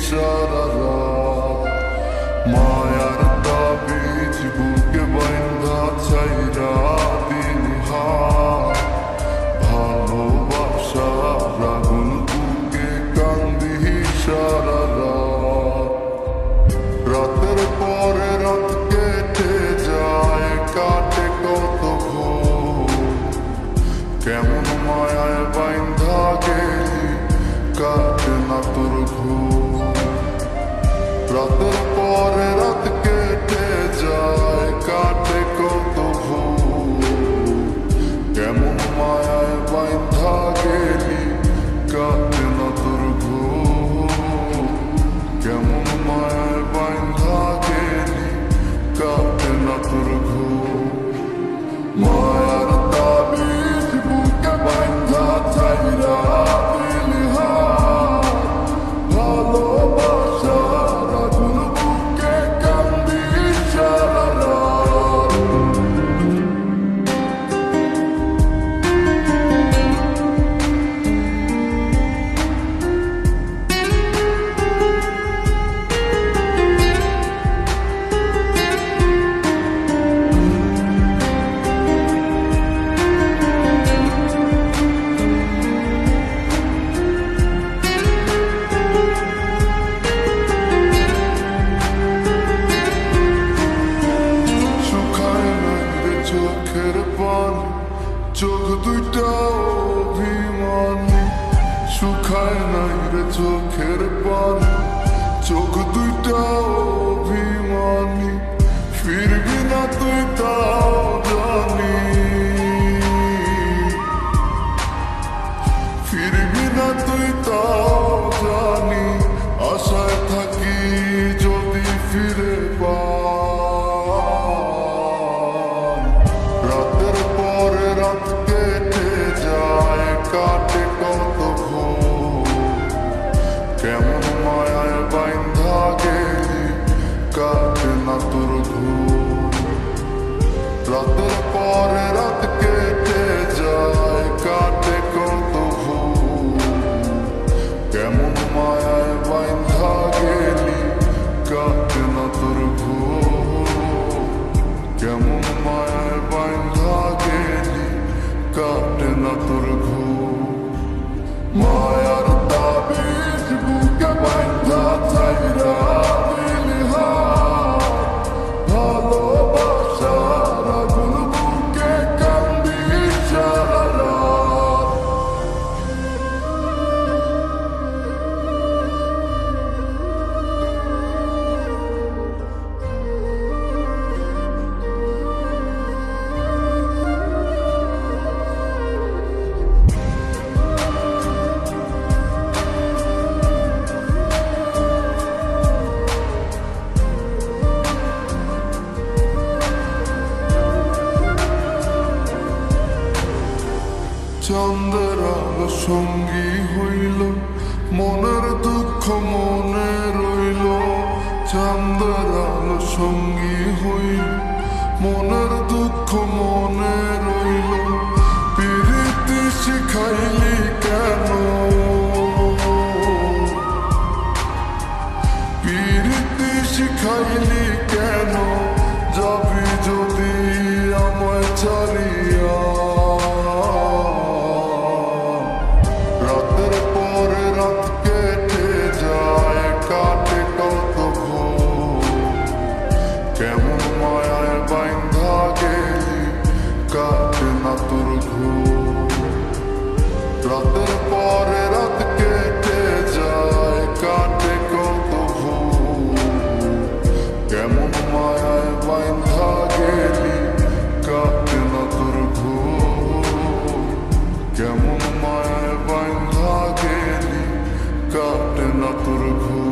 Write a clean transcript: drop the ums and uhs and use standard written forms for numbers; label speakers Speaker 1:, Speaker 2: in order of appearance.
Speaker 1: সারা রাত মায়ার তাবিজ বুকে বাইন্ধা ছাইরা দিন হাত ভালোবাসার আগুন বুকে কান্দি সারা রাত রাতের পরে রাত কেটে যায় কাটে কত ঘোর কেমন মায়ায় বাইন্ধা গেলি কাটে না তোর ঘোর রাতের পরে রাত কেটে যায় কাটে কত ঘোর কেমন মায়ায় বাইন্ধা গেলি কাটে না তোর ঘোর কেমন মায়ায় বাইন্ধা গেলি কাটে না তোর ঘোর মায়ার তাবিজ বুকে বাইন্ধা ছাইরা দিলি হাত ভালোবাসার আগুন বুকে কান্দি সারা রাত চোখের পানি চোখ দুইটা অভিমানী শুকায় নাই রে চোখের পানি চোখ দুইটা অভিমানী ফিরবি না তুই তাও জানি ফিরবি না তুই তাও জানি আশায় থাকি যদি ফিরে পা কাটে কত ঘোর কেমন মায়ায় বাইন্ধা গেলি কাটে না তোর ঘোর রাতের পরে রাত কেটে যায় কাটে কত ঘোর কেমন মায়ায় বাইন্ধা গেলি কাটে না তোর ঘোর কেমন মায়ায় বাইন্ধা গেলি কাটে না তোর ঘোর মায়ার তাবিজ বুকে বাইন্ধা ছাইরা দিলি হাত ভালোবাসার আগুন বুকে কান্দি সারা রাত চন্দ্রের আলো সঙ্গী হইল মনের দুঃখ মনে রইল চন্দ্রের আলো সঙ্গী হইল মনের দুঃখ মনে রইল প্রীতি শিখাইলি কেন প্রীতি শিখাইলি কেন যাবি যদি আমায় ছাড়িয়া কেমন মায়ায় বাইন্ধা গেলি কাটে না তোর ঘোর রাতের পরে রাত কেটে যায় কাটে কত ঘোর কেমন মায়ায় বাইন্ধা গেলি কাটে না তোর ঘোর কেমন মায়ায় বাইন্ধা গেলি কাটে না তোর ঘোর